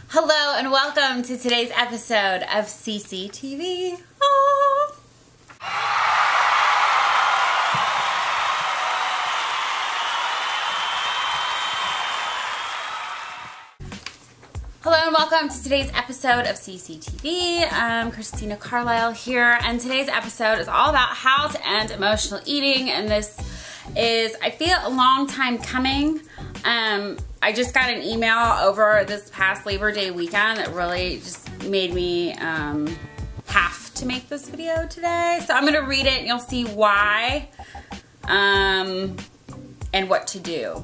Hello and welcome to today's episode of CCtv. Oh. Hello and welcome to today's episode of CCtv. I'm Christina Carlyle here, and today's episode is all about how to end emotional eating, and this is, I feel, a long time coming. I just got an email over this past Labor Day weekend that really just made me have to make this video today. So I'm going to read it and you'll see why and what to do.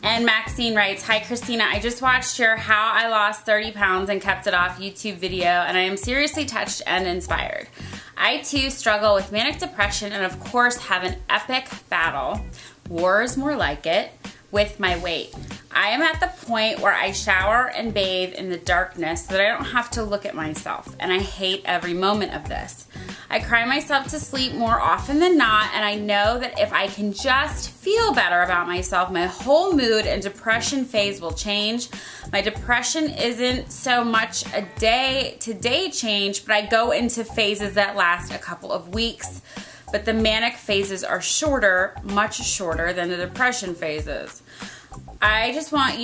And Maxine writes, "Hi Christina, I just watched your How I Lost 30 Pounds and Kept It Off YouTube video, and I am seriously touched and inspired. I too struggle with manic depression and of course have an epic battle, war is more like it, with my weight. I am at the point where I shower and bathe in the darkness so that I don't have to look at myself, and I hate every moment of this. I cry myself to sleep more often than not, and I know that if I can just feel better about myself, my whole mood and depression phase will change. My depression isn't so much a day-to-day change, but I go into phases that last a couple of weeks. But the manic phases are shorter, much shorter than the depression phases. I just want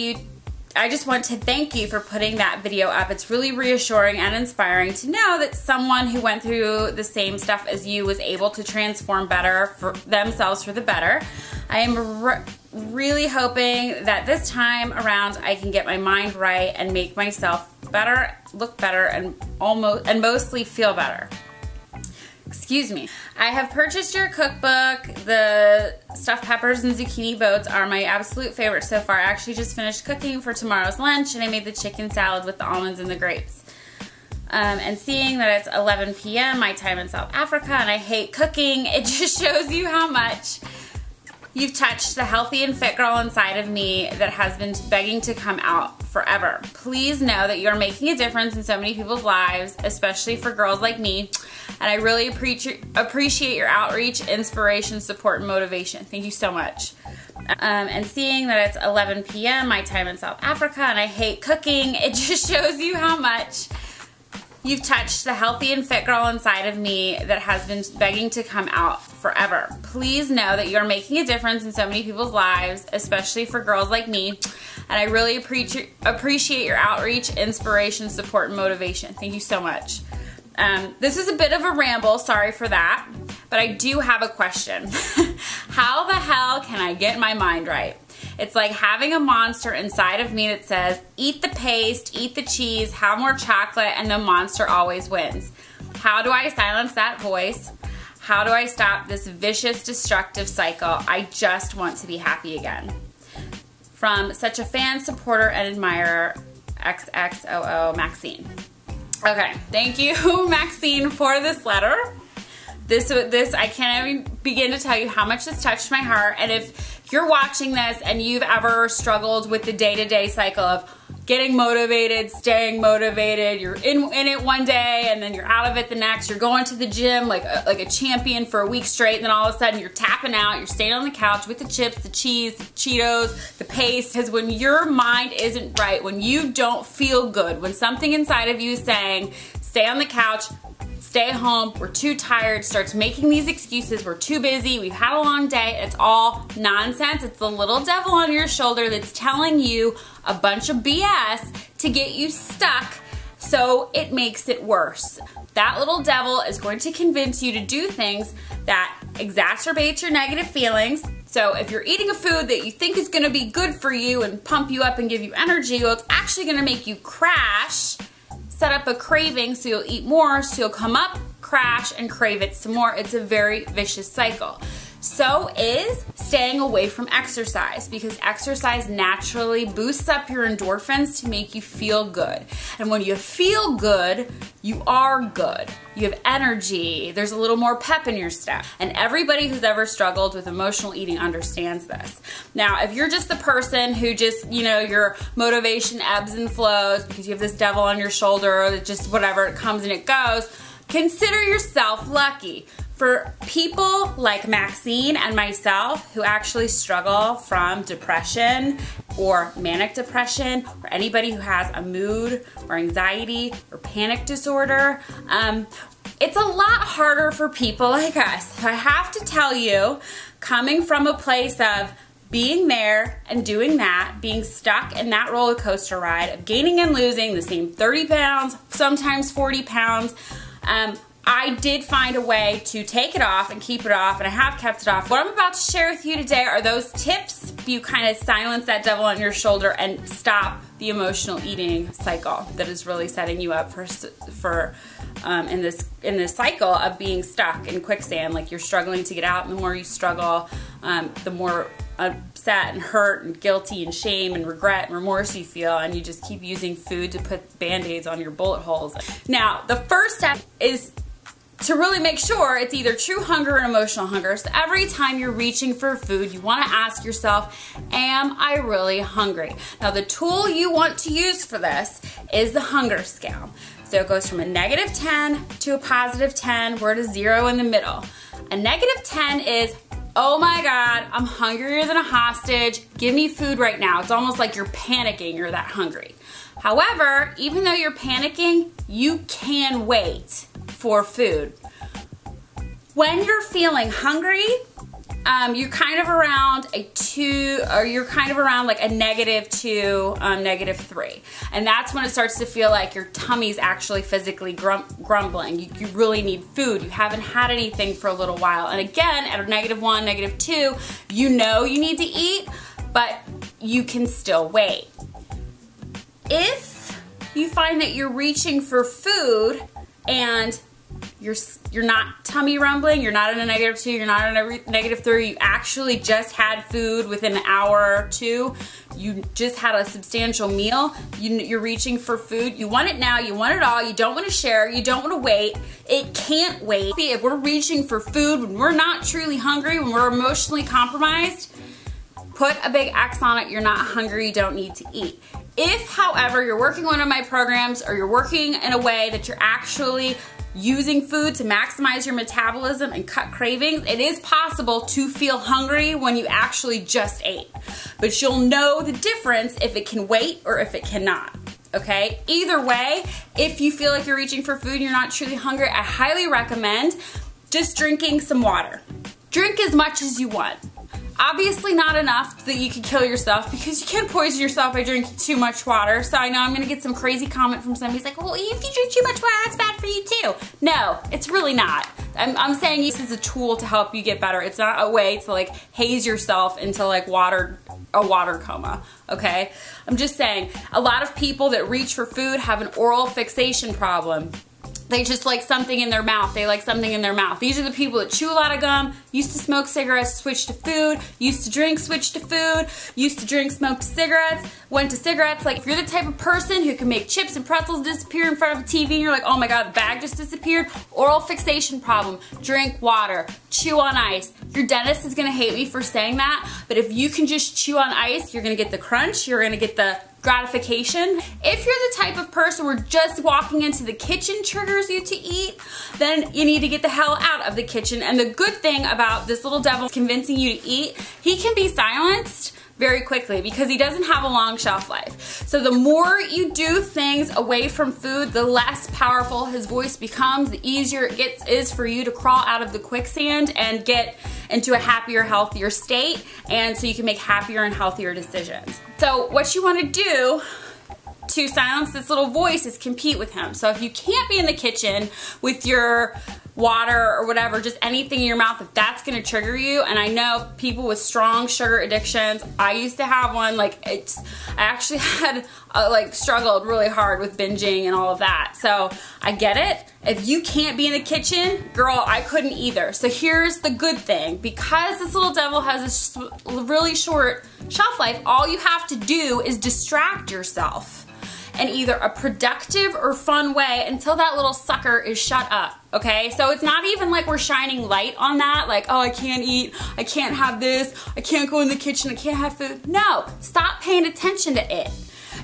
to thank you for putting that video up. It's really reassuring and inspiring to know that someone who went through the same stuff as you was able to transform better for themselves for the better. I am really hoping that this time around I can get my mind right and make myself better, look better, and mostly feel better. Excuse me. I have purchased your cookbook. The stuffed peppers and zucchini boats are my absolute favorite so far. I actually just finished cooking for tomorrow's lunch, and I made the chicken salad with the almonds and the grapes. And seeing that it's 11 p.m. my time in South Africa, and I hate cooking, it just shows you how much you've touched the healthy and fit girl inside of me that has been begging to come out forever. Please know that you're making a difference in so many people's lives, especially for girls like me. And I really appreciate your outreach, inspiration, support, and motivation. Thank you so much. And seeing that it's 11 p.m. my time in South Africa, and I hate cooking, it just shows you how much you've touched the healthy and fit girl inside of me that has been begging to come out forever. Please know that you're making a difference in so many people's lives, especially for girls like me. And I really appreciate your outreach, inspiration, support, and motivation. Thank you so much. This is a bit of a ramble, sorry for that, but I do have a question. How the hell can I get my mind right? It's like having a monster inside of me that says, eat the paste, eat the cheese, have more chocolate, and the monster always wins. How do I silence that voice? How do I stop this vicious, destructive cycle? I just want to be happy again. From such a fan, supporter, and admirer, xxoo, Maxine. Okay, thank you, Maxine, for this letter. This I can't even begin to tell you how much this touched my heart. And if you're watching this and you've ever struggled with the day-to-day cycle of getting motivated, staying motivated, you're in it one day and then you're out of it the next, you're going to the gym like a champion for a week straight, and then all of a sudden you're tapping out, you're staying on the couch with the chips, the cheese, the Cheetos, the paste. Because when your mind isn't right, when you don't feel good, when something inside of you is saying, stay on the couch, stay home, we're too tired, starts making these excuses, we're too busy, we've had a long day, it's all nonsense. It's the little devil on your shoulder that's telling you a bunch of BS to get you stuck, so it makes it worse. That little devil is going to convince you to do things that exacerbates your negative feelings. So if you're eating a food that you think is gonna be good for you and pump you up and give you energy, well, it's actually gonna make you crash, set up a craving so you'll eat more, so you'll come up, crash, and crave it some more. It's a very vicious cycle. So is staying away from exercise, because exercise naturally boosts up your endorphins to make you feel good. And when you feel good, you are good. You have energy, there's a little more pep in your step. And everybody who's ever struggled with emotional eating understands this. Now, if you're just the person who just, your motivation ebbs and flows because you have this devil on your shoulder, or just whatever, it comes and it goes, consider yourself lucky. For people like Maxine and myself who actually struggle from depression or manic depression, or anybody who has a mood or anxiety or panic disorder, it's a lot harder for people like us. I have to tell you, coming from a place of being there and doing that, being stuck in that roller coaster ride of gaining and losing the same 30 pounds, sometimes 40 pounds, I did find a way to take it off and keep it off, and I have kept it off. What I'm about to share with you today are those tips you kind of silence that devil on your shoulder and stop the emotional eating cycle that is really setting you up for in this cycle of being stuck in quicksand. Like, you're struggling to get out, and the more you struggle, the more upset and hurt and guilty and shame and regret and remorse you feel, and you just keep using food to put band-aids on your bullet holes. Now, the first step is to really make sure it's either true hunger or emotional hunger. So every time you're reaching for food, you want to ask yourself, am I really hungry? Now, the tool you want to use for this is the hunger scale. So it goes from a -10 to a +10. We're at a 0 in the middle. A -10 is, oh my God, I'm hungrier than a hostage. Give me food right now. It's almost like you're panicking, you're that hungry. However, even though you're panicking, you can wait for food. When you're feeling hungry, you're kind of around a 2, or you're kind of around like a -2, -3. And that's when it starts to feel like your tummy's actually physically grumbling. You really need food. You haven't had anything for a little while. And again, at a -1, -2, you know you need to eat, but you can still wait. If you find that you're reaching for food and you're not tummy rumbling, you're not in a -2, you're not in a -3, you actually just had food within an hour or 2, you just had a substantial meal, you're reaching for food, you want it now, you want it all, you don't want to share, you don't want to wait, it can't wait. If we're reaching for food when we're not truly hungry, when we're emotionally compromised, put a big X on it, you're not hungry, you don't need to eat. If, however, you're working one of my programs, or you're working in a way that you're actually using food to maximize your metabolism and cut cravings, it is possible to feel hungry when you actually just ate. But you'll know the difference if it can wait or if it cannot. Okay? Either way, if you feel like you're reaching for food and you're not truly hungry, I highly recommend just drinking some water. Drink as much as you want. Obviously not enough that you can kill yourself, because you can poison yourself by drinking too much water. So I know I'm gonna get some crazy comment from somebody who's like, well, if you drink too much water, that's bad for you too. No, it's really not. I'm saying this is a tool to help you get better. It's not a way to like haze yourself into like a water coma, okay? I'm just saying, a lot of people that reach for food have an oral fixation problem. They just like something in their mouth. They like something in their mouth. These are the people that chew a lot of gum, used to smoke cigarettes, switched to food, used to drink, switched to food, used to drink, smoked cigarettes, went to cigarettes. Like, if you're the type of person who can make chips and pretzels disappear in front of the TV and you're like, oh my God, the bag just disappeared, oral fixation problem, drink water, chew on ice. Your dentist is gonna hate me for saying that, but if you can just chew on ice, you're gonna get the crunch, you're gonna get the gratification. If you're the type of person where just walking into the kitchen triggers you to eat, then you need to get the hell out of the kitchen. And the good thing about this little devil convincing you to eat, he can be silenced very quickly because he doesn't have a long shelf life. So the more you do things away from food, the less powerful his voice becomes, the easier it is for you to crawl out of the quicksand and get into a happier, healthier state, and so you can make happier and healthier decisions. So what you want to do to silence this little voice is compete with him. So if you can't be in the kitchen with your water or whatever, just anything in your mouth, if that's gonna trigger you, and I know people with strong sugar addictions, I used to have one, like I actually had struggled really hard with binging and all of that. So I get it. If you can't be in the kitchen, girl, I couldn't either. So here's the good thing. Because this little devil has a really short shelf life, all you have to do is distract yourself in either a productive or fun way until that little sucker is shut up, okay? So it's not even like we're shining light on that, like, oh, I can't eat, I can't have this, I can't go in the kitchen, I can't have food. No, stop paying attention to it.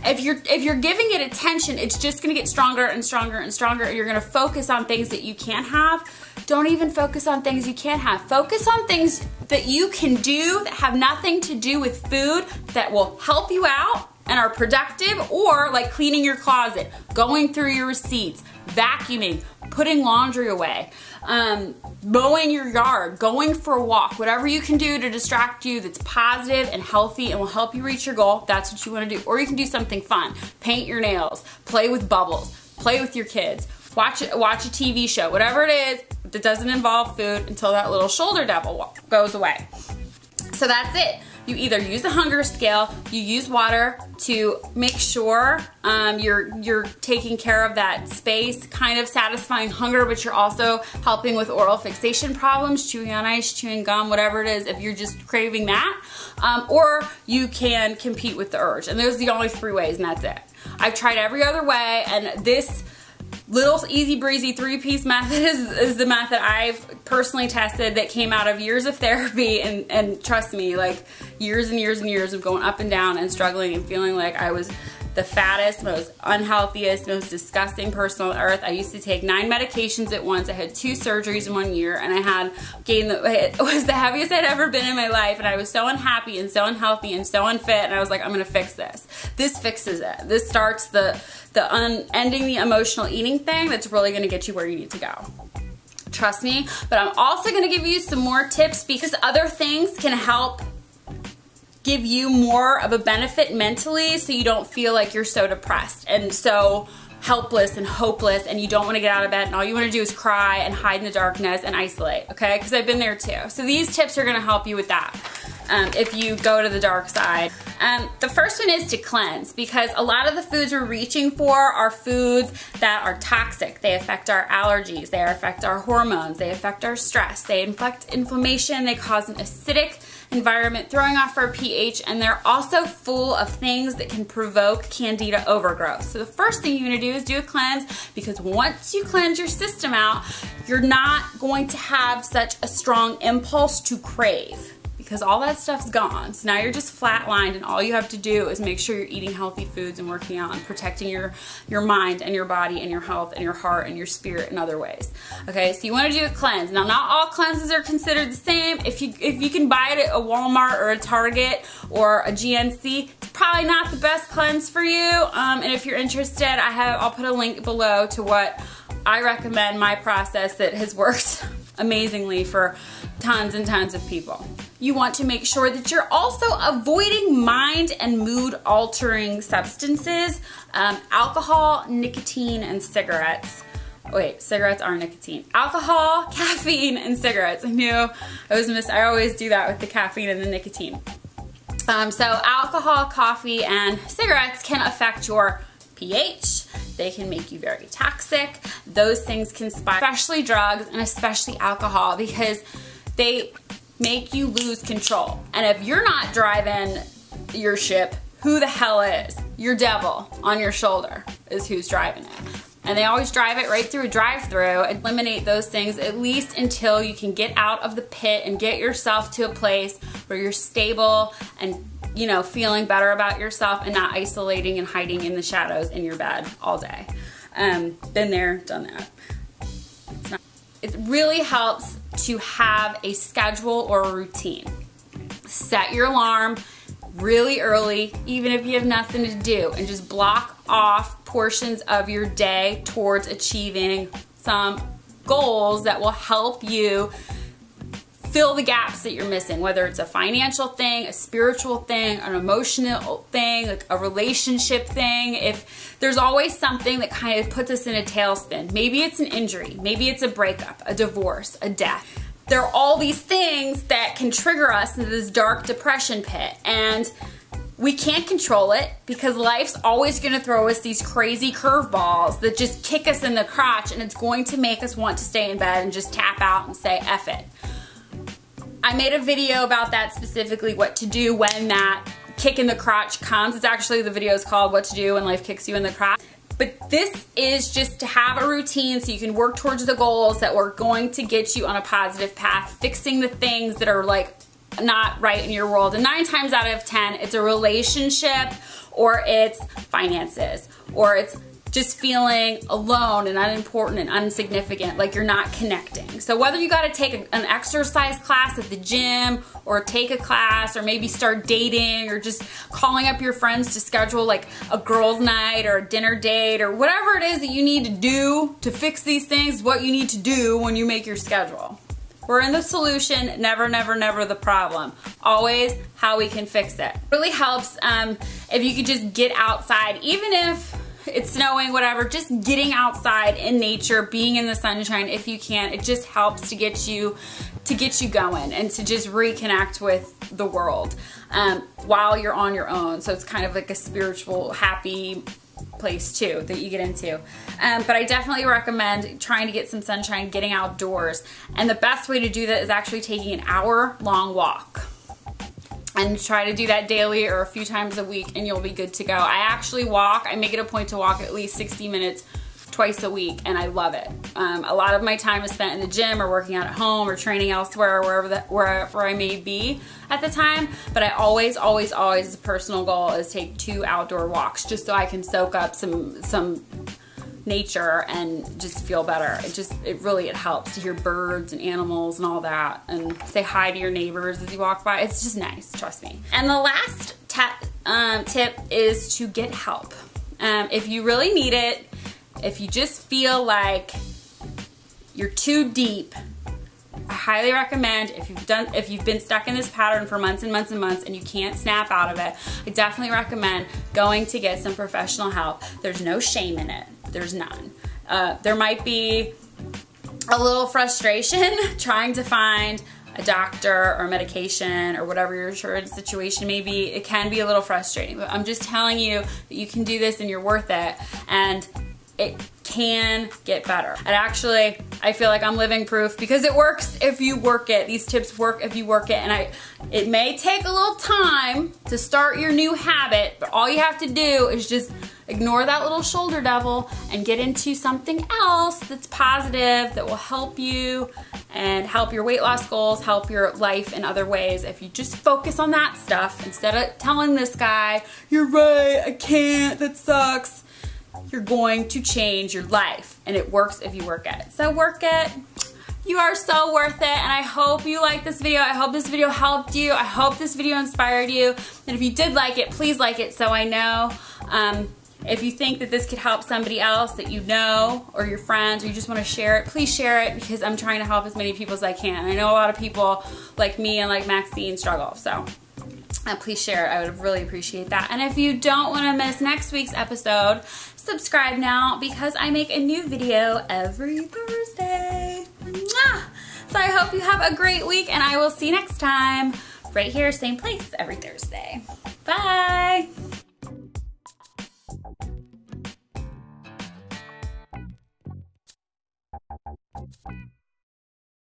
If you're giving it attention, it's just gonna get stronger and stronger and stronger, and you're gonna focus on things that you can't have. Don't even focus on things you can't have. Focus on things that you can do that have nothing to do with food, that will help you out and are productive, or like cleaning your closet, going through your receipts, vacuuming, putting laundry away, mowing your yard, going for a walk, whatever you can do to distract you that's positive and healthy and will help you reach your goal, that's what you want to do. Or you can do something fun. Paint your nails, play with bubbles, play with your kids, watch a TV show, whatever it is that doesn't involve food until that little shoulder devil goes away. So that's it. You either use a hunger scale, you use water to make sure you're taking care of that space, kind of satisfying hunger, but you're also helping with oral fixation problems, chewing on ice, chewing gum, whatever it is, if you're just craving that. Or you can compete with the urge. And those are the only 3 ways, and that's it. I've tried every other way, and this little easy breezy 3-piece method is the method I've personally tested, that came out of years of therapy, and trust me, like years and years and years of going up and down and struggling and feeling like I was the fattest, most unhealthiest, most disgusting person on earth. I used to take 9 medications at once. I had 2 surgeries in 1 year, and I had gained it was the heaviest I'd ever been in my life, and I was so unhappy and so unhealthy and so unfit, and I was like, I'm gonna fix this. This fixes it. This starts the ending the emotional eating thing that's really gonna get you where you need to go. Trust me. But I'm also gonna give you some more tips, because other things can help give you more of a benefit mentally, so you don't feel like you're so depressed and so helpless and hopeless, and you don't want to get out of bed, and all you want to do is cry and hide in the darkness and isolate, okay? Because I've been there too. So these tips are going to help you with that if you go to the dark side. The first one is to cleanse, because a lot of the foods we're reaching for are foods that are toxic. They affect our allergies, they affect our hormones, they affect our stress, they inflict inflammation, they cause an acidic environment, throwing off our pH, and they're also full of things that can provoke candida overgrowth. So the first thing you're gonna do is do a cleanse, because once you cleanse your system out, you're not going to have such a strong impulse to crave, because all that stuff's gone. So now you're just flatlined, and all you have to do is make sure you're eating healthy foods and working out and protecting your mind and your body and your health and your heart and your spirit in other ways. Okay, so you want to do a cleanse. Now, not all cleanses are considered the same. If you can buy it at a Walmart or a Target or a GNC, it's probably not the best cleanse for you. And if you're interested, I'll put a link below to what I recommend, my process that has worked amazingly for tons and tons of people. You want to make sure that you're also avoiding mind and mood altering substances, alcohol, nicotine, and cigarettes. Wait, cigarettes are nicotine. Alcohol, caffeine, and cigarettes. I knew I always do that with the caffeine and the nicotine. So alcohol, coffee, and cigarettes can affect your pH. They can make you very toxic. Those things can spike, especially drugs and especially alcohol, because they make you lose control. And if you're not driving your ship, who the hell is? Your devil on your shoulder is who's driving it. And they always drive it right through a drive-through. Eliminate those things, at least until you can get out of the pit and get yourself to a place where you're stable and, you know, feeling better about yourself and not isolating and hiding in the shadows in your bed all day. Been there, done that. It really helps to have a schedule or a routine. Set your alarm really early, even if you have nothing to do, and just block off portions of your day towards achieving some goals that will help you fill the gaps that you're missing, whether it's a financial thing, a spiritual thing, an emotional thing, like a relationship thing. If there's always something that kind of puts us in a tailspin. Maybe it's an injury, maybe it's a breakup, a divorce, a death. There are all these things that can trigger us into this dark depression pit, and we can't control it, because life's always gonna throw us these crazy curveballs that just kick us in the crotch, and it's going to make us want to stay in bed and just tap out and say, F it. I made a video about that specifically, what to do when that kick in the crotch comes. It's actually, the video is called What to Do When Life Kicks You in the Crotch. But this is just to have a routine so you can work towards the goals that are going to get you on a positive path, fixing the things that are like not right in your world. And 9 times out of 10, it's a relationship, or it's finances, or it's just feeling alone and unimportant and insignificant, like you're not connecting. So whether you gotta take an exercise class at the gym, or take a class, or maybe start dating, or just calling up your friends to schedule like a girls' night or a dinner date, or whatever it is that you need to do to fix these things, what you need to do when you make your schedule. We're in the solution, never, never, never the problem. Always how we can fix it. It really helps if you could just get outside, even if it's snowing, whatever, just getting outside in nature, being in the sunshine if you can. It just helps to get you going and to just reconnect with the world while you're on your own. So it's kind of like a spiritual, happy place too that you get into. But I definitely recommend trying to get some sunshine, getting outdoors. And the best way to do that is actually taking an hour-long walk. And try to do that daily or a few times a week and you'll be good to go. I actually walk, I make it a point to walk at least 60 minutes twice a week, and I love it. A lot of my time is spent in the gym or working out at home or training elsewhere, or wherever I may be at the time. But I always, as a personal goal, is take 2 outdoor walks just so I can soak up some nature and just feel better. It really helps to hear birds and animals and all that, and say hi to your neighbors as you walk by. It's just nice, trust me. And the last tip is to get help. If you really need it, if you just feel like you're too deep, I highly recommend, if you've been stuck in this pattern for months and months and months and you can't snap out of it, I definitely recommend going to get some professional help. There's no shame in it. There's none. There might be a little frustration trying to find a doctor or medication or whatever your insurance situation may be. It can be a little frustrating, but I'm just telling you that you can do this and you're worth it, and it can get better. And actually, I feel like I'm living proof, because it works if you work it. These tips work if you work it, and it may take a little time to start your new habit, but all you have to do is just ignore that little shoulder devil and get into something else that's positive, that will help you and help your weight loss goals, help your life in other ways. If you just focus on that stuff instead of telling this guy, "You're right, I can't, that sucks," you're going to change your life, and it works if you work it. So work it. You are so worth it, and I hope you liked this video. I hope this video helped you. I hope this video inspired you. And if you did like it, please like it so I know. If you think that this could help somebody else that you know, or your friends, or you just want to share it, please share it, because I'm trying to help as many people as I can. I know a lot of people like me and like Maxine struggle, so please share it. I would really appreciate that. And if you don't want to miss next week's episode, subscribe now, because I make a new video every Thursday. Mwah! So I hope you have a great week, and I will see you next time right here, same place, every Thursday. Bye!